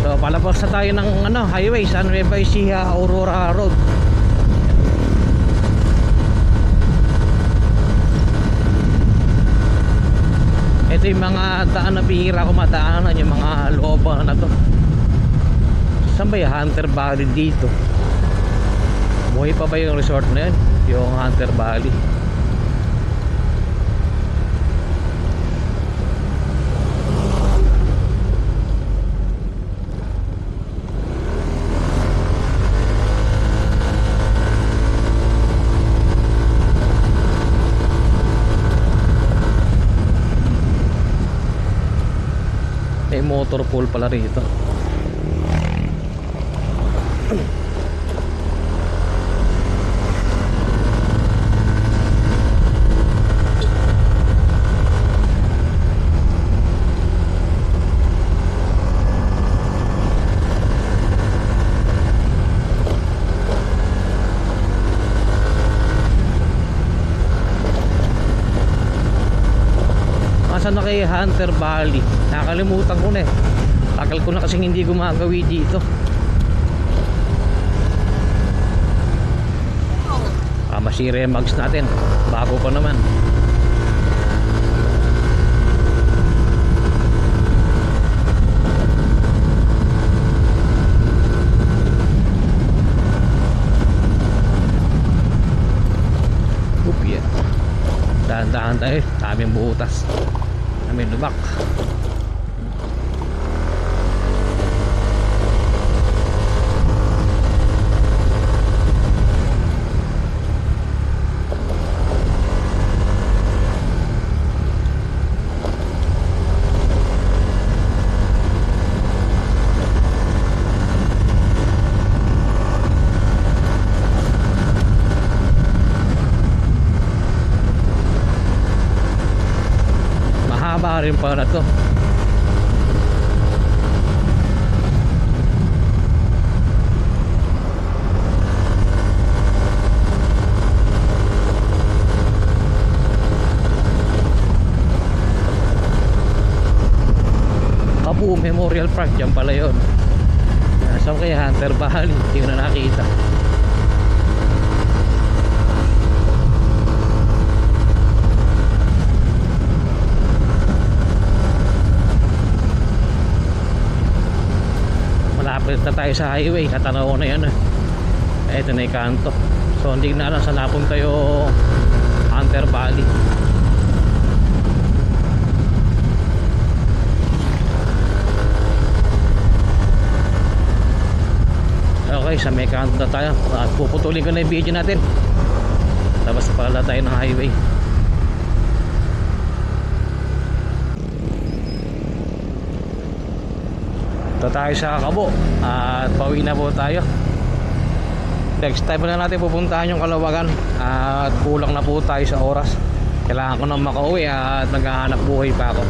So palabas na tayo ng highway San Nueva Ecija Aurora Road. Ito yung mga daan na bihira ko madaanan, yung mga looban na to. Saan ba yung Hunter Valley dito? Buhay pa ba yung resort na yun? Yung Hunter Valley. May motor pool pala rito. Saan na kay Hunter Valley? Nakalimutan ko na eh. Tagal ko na kasing hindi gumagawi dito. Masira yung mags natin. Bago pa naman. Upya. Dahan-dahan tayo. Daming butas. May lubak. Mahaba rin pala to. Kabu Memorial Park, dyan pala yun. Saan kaya Hunter Valley? Hindi ko na nakita. Malapit na tayo sa highway. Katanaw ko na yan. Ito na yung kanto. So hindi na alam saan napunta yung Hunter Valley. Okay, sa may kanto na tayo. At puputulin ko na yung video natin. Tapos pala tayo ng highway. Ito tayo sa Kabo. At pauwi na po tayo. Next time na natin pupuntahan yung Kalawagan. At kulang na po tayo sa oras. Kailangan ko na makauwi at naghahanap buhay pa ako.